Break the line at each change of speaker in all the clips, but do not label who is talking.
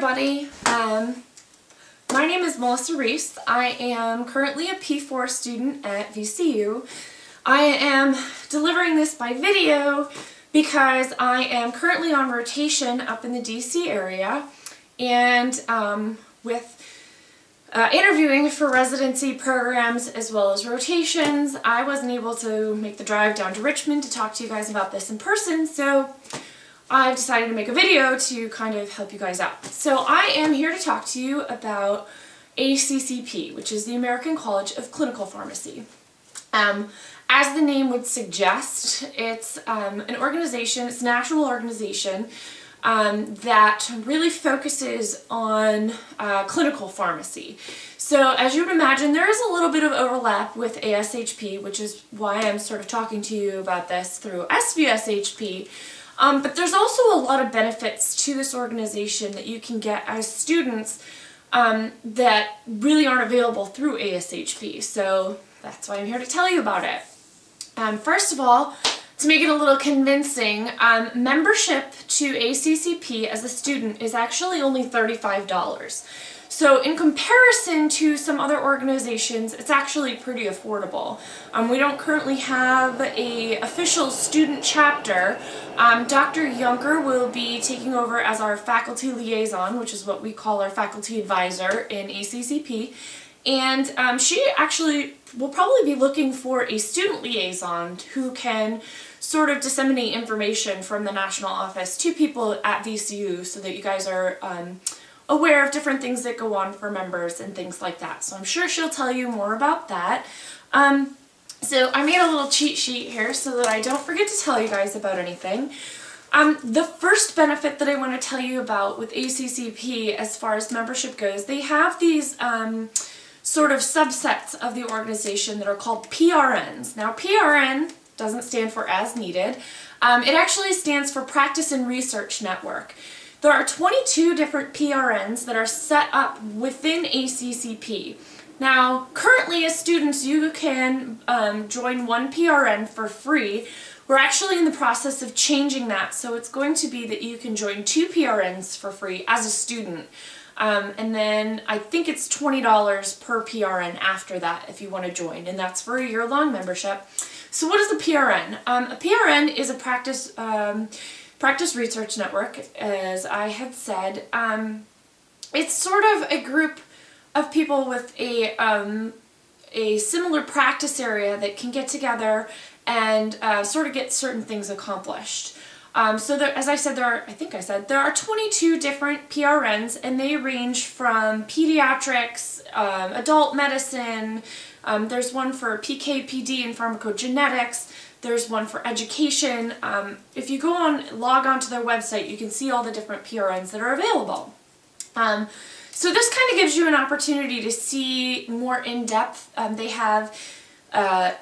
everybody. My name is Melissa Reese. I am currently a P4 student at VCU. I am delivering this by video because I am currently on rotation up in the DC area, and with interviewing for residency programs as well as rotations, I wasn't able to make the drive down to Richmond to talk to you guys about this in person, so I've decided to make a video to kind of help you guys out. So I am here to talk to you about ACCP, which is the American College of Clinical Pharmacy. As the name would suggest, it's an organization, it's a national organization that really focuses on clinical pharmacy. So as you would imagine, there is a little bit of overlap with ASHP, which is why I'm sort of talking to you about this through SVSHP. But there's also a lot of benefits to this organization that you can get as students that really aren't available through ASHP. So that's why I'm here to tell you about it. First of all, to make it a little convincing, membership to ACCP as a student is actually only $35. So in comparison to some other organizations, it's actually pretty affordable. We don't currently have an official student chapter. Dr. Yunker will be taking over as our faculty liaison, which is what we call our faculty advisor in ACCP. And she actually will probably be looking for a student liaison who can sort of disseminate information from the national office to people at VCU so that you guys are aware of different things that go on for members and things like that. So I'm sure she'll tell you more about that. So I made a little cheat sheet here so that I don't forget to tell you guys about anything. The first benefit that I want to tell you about with ACCP as far as membership goes, they have these sort of subsets of the organization that are called PRNs. Now PRN doesn't stand for as needed. It actually stands for Practice and Research Network. There are 22 different PRNs that are set up within ACCP. Now, currently as students, you can join one PRN for free. We're actually in the process of changing that, so it's going to be that you can join 2 PRNs for free as a student. And then I think it's $20 per PRN after that if you want to join, and that's for a year-long membership. So what is a PRN? A PRN is a practice research network, as I had said. It's sort of a group of people with a similar practice area that can get together and sort of get certain things accomplished. So there, as I said, there are 22 different PRNs, and they range from pediatrics, adult medicine, there's one for PK/PD and pharmacogenetics, there's one for education. If you log on to their website, you can see all the different PRNs that are available. So this kind of gives you an opportunity to see more in depth. They have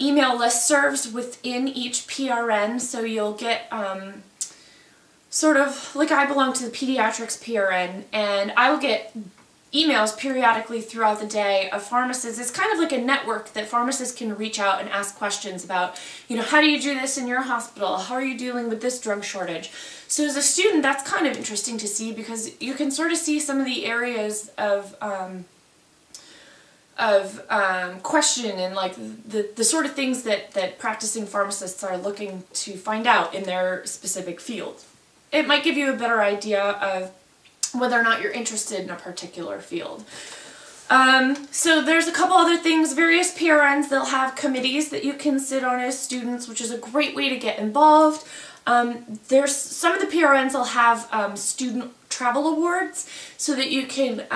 email listservs within each PRN, so you'll get sort of, like I belong to the pediatrics PRN, and I will get emails periodically throughout the day of pharmacists. It's kind of like a network that pharmacists can reach out and ask questions about, you know, how do you do this in your hospital? How are you dealing with this drug shortage? So as a student, that's kind of interesting to see because you can sort of see some of the areas of question and like the sort of things that practicing pharmacists are looking to find out in their specific field. It might give you a better idea of whether or not you're interested in a particular field. So there's a couple other things. Various PRNs, they'll have committees that you can sit on as students, which is a great way to get involved. There's some of the PRNs will have student travel awards so that you can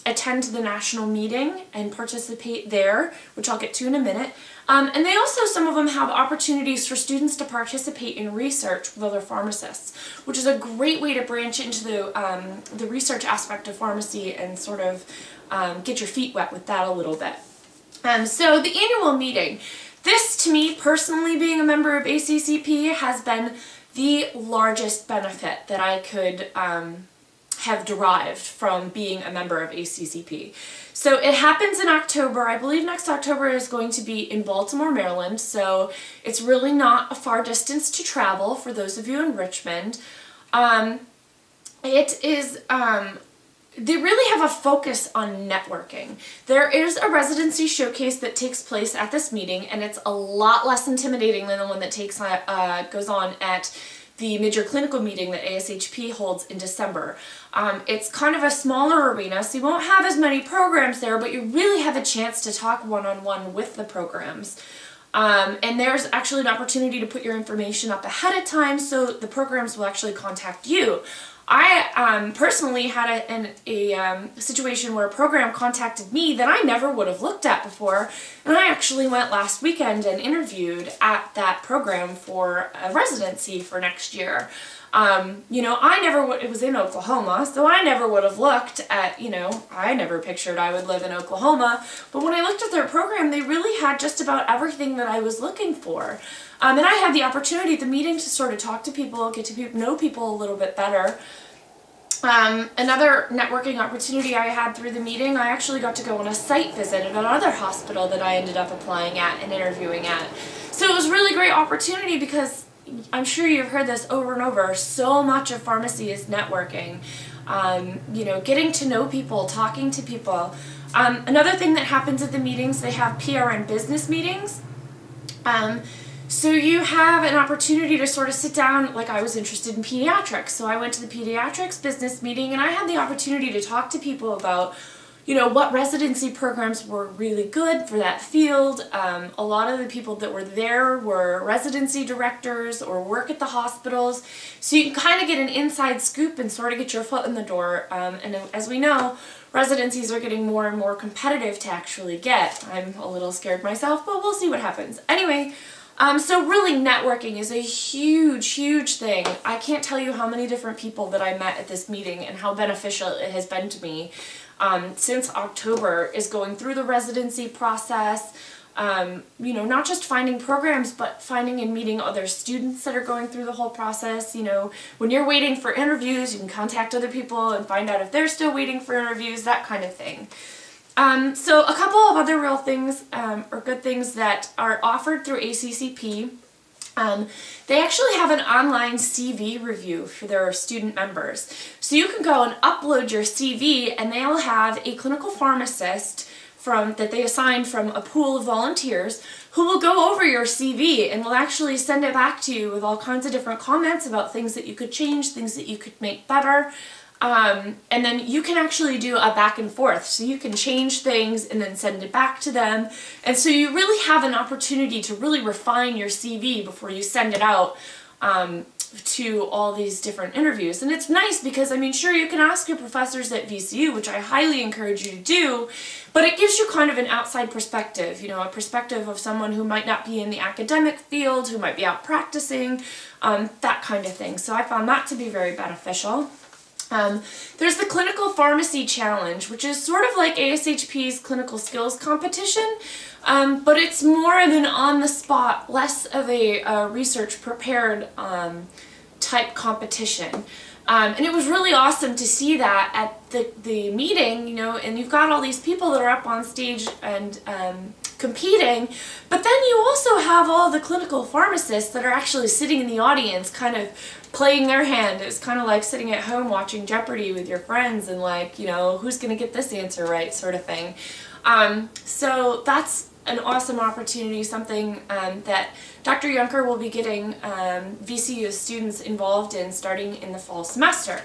attend the national meeting and participate there, which I'll get to in a minute. And they also, some of them have opportunities for students to participate in research with other pharmacists, which is a great way to branch into the research aspect of pharmacy and sort of get your feet wet with that a little bit. So the annual meeting. This, to me, personally, being a member of ACCP, has been the largest benefit that I could have derived from being a member of ACCP. So it happens in October. I believe next October is going to be in Baltimore, Maryland, so it's really not a far distance to travel for those of you in Richmond. It is they really have a focus on networking. There is a residency showcase that takes place at this meeting, and it's a lot less intimidating than the one that goes on at the mid-year clinical meeting that ASHP holds in December. It's kind of a smaller arena, so you won't have as many programs there, but you really have a chance to talk one-on-one with the programs. And there's actually an opportunity to put your information up ahead of time, so the programs will actually contact you. I personally had a situation where a program contacted me that I never would have looked at before, and I actually went last weekend and interviewed at that program for a residency for next year. It was in Oklahoma, so I never would have looked at, I never pictured I would live in Oklahoma, but when I looked at their program, they really had just about everything that I was looking for. And I had the opportunity at the meeting to sort of talk to people, get to know people a little bit better. Another networking opportunity I had through the meeting, I actually got to go on a site visit at another hospital that I ended up applying at and interviewing at. So it was a really great opportunity because I'm sure you've heard this over and over, so much of pharmacy is networking. Getting to know people, talking to people. Another thing that happens at the meetings, they have PRN business meetings. So you have an opportunity to sort of sit down, like I was interested in pediatrics, so I went to the pediatrics business meeting and I had the opportunity to talk to people about, what residency programs were really good for that field. A lot of the people that were there were residency directors or work at the hospitals, so you can kind of get an inside scoop and sort of get your foot in the door. And as we know, residencies are getting more and more competitive to actually get. I'm a little scared myself, but we'll see what happens. Anyway, so really networking is a huge, huge thing. I can't tell you how many different people that I met at this meeting and how beneficial it has been to me since October is going through the residency process. Not just finding programs, but finding and meeting other students that are going through the whole process. When you're waiting for interviews, you can contact other people and find out if they're still waiting for interviews, that kind of thing. So a couple of other real things, or good things that are offered through ACCP. They actually have an online CV review for their student members. So you can go and upload your CV and they'll have a clinical pharmacist that they assign from a pool of volunteers who will go over your CV and will actually send it back to you with all kinds of different comments about things that you could change, things that you could make better. And then you can actually do a back and forth. So you can change things and then send it back to them. And so you really have an opportunity to really refine your CV before you send it out to all these different interviews. And it's nice because, sure, you can ask your professors at VCU, which I highly encourage you to do, but it gives you kind of an outside perspective, a perspective of someone who might not be in the academic field, who might be out practicing, that kind of thing. So I found that to be very beneficial. There's the Clinical Pharmacy Challenge, which is sort of like ASHP's Clinical Skills Competition, but it's more of an on-the-spot, less of a research-prepared type competition. And it was really awesome to see that at the meeting, and you've got all these people that are up on stage and competing, but then you also have all the clinical pharmacists that are actually sitting in the audience kind of playing their hand. It's kind of like sitting at home watching Jeopardy with your friends and who's going to get this answer right sort of thing. So that's an awesome opportunity, something that Dr. Juncker will be getting VCU students involved in starting in the fall semester.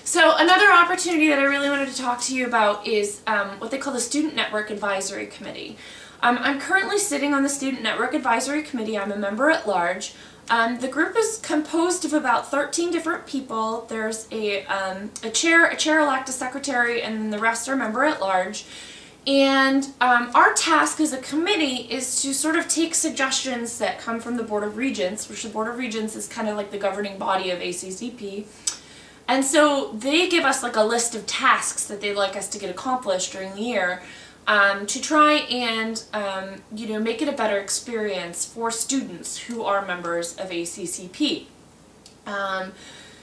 So another opportunity that I really wanted to talk to you about is what they call the Student Network Advisory Committee. I'm currently sitting on the Student Network Advisory Committee. I'm a member at large. The group is composed of about 13 different people. There's a chair-elect, a secretary, and the rest are member at large. And our task as a committee is to sort of take suggestions that come from the Board of Regents, which the Board of Regents is kind of like the governing body of ACCP. And so they give us like a list of tasks that they'd like us to get accomplished during the year to try and make it a better experience for students who are members of ACCP.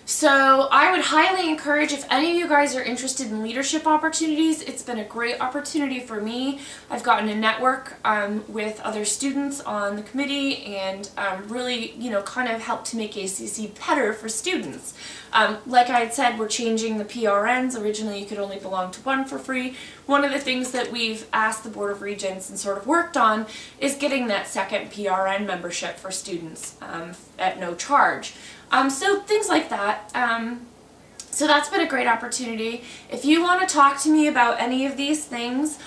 So I would highly encourage, if any of you guys are interested in leadership opportunities, it's been a great opportunity for me. I've gotten to network with other students on the committee and really, kind of help to make ACC better for students. Like I had said, we're changing the PRNs. Originally you could only belong to one for free. One of the things that we've asked the Board of Regents and sort of worked on is getting that second PRN membership for students at no charge. So things like that. So that's been a great opportunity. If you want to talk to me about any of these things,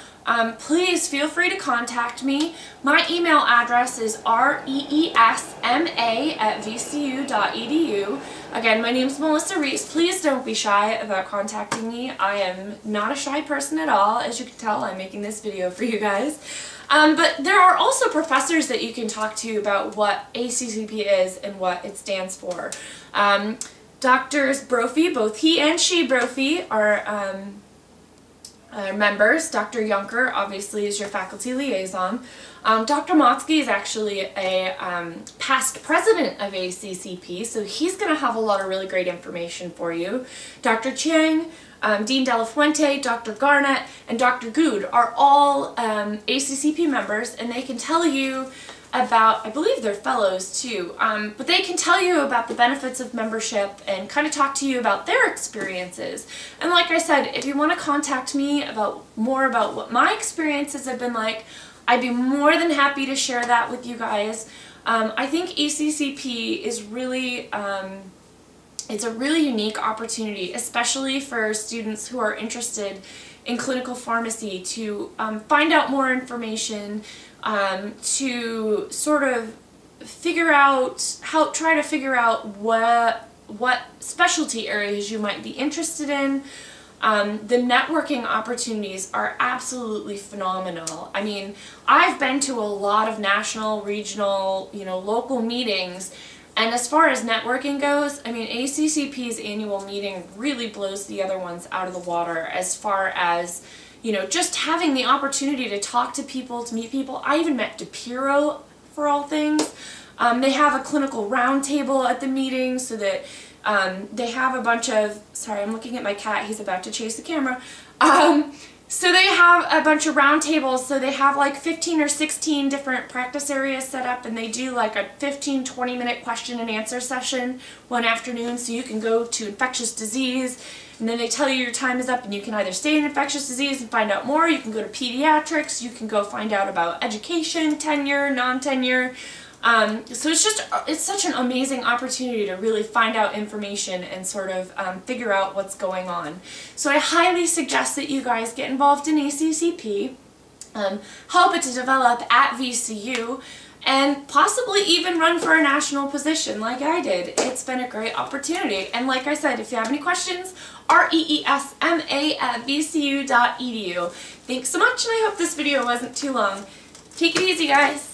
please feel free to contact me. My email address is reesma@vcu.edu. Again, my name is Melissa Reese. Please don't be shy about contacting me. I am not a shy person at all. As you can tell, I'm making this video for you guys. But there are also professors that you can talk to about what ACCP is and what it stands for. Drs. Brophy, both he and she Brophy, are members. Dr. Junker obviously is your faculty liaison. Dr. Motzke is actually a past president of ACCP, so he's going to have a lot of really great information for you. Dr. Chiang, Dean De La Fuente, Dr. Garnett, and Dr. Good are all ACCP members, and they can tell you about, I believe they're fellows too, but they can tell you about the benefits of membership and kind of talk to you about their experiences. And like I said, if you want to contact me about more about what my experiences have been like, I'd be more than happy to share that with you guys. I think ACCP is really, it's a really unique opportunity, especially for students who are interested in clinical pharmacy, to find out more information, to sort of try to figure out what specialty areas you might be interested in. The networking opportunities are absolutely phenomenal. I mean, I've been to a lot of national, regional, local meetings, and as far as networking goes, I mean, ACCP's annual meeting really blows the other ones out of the water as far as, just having the opportunity to talk to people, to meet people. I even met DePiro, for all things. They have a clinical roundtable at the meeting so that they have a bunch of, sorry, I'm looking at my cat, he's about to chase the camera. So they have a bunch of roundtables, so they have like 15 or 16 different practice areas set up, and they do like a 15-20 minute question and answer session one afternoon, so you can go to infectious disease, and then they tell you your time is up and you can either stay in infectious disease and find out more, you can go to pediatrics, you can go find out about education, tenure, non-tenure. So it's such an amazing opportunity to really find out information and sort of figure out what's going on. So I highly suggest that you guys get involved in ACCP, help it to develop at VCU, and possibly even run for a national position like I did. It's been a great opportunity. And like I said, if you have any questions, reesma@vcu.edu. Thanks so much, and I hope this video wasn't too long. Take it easy, guys.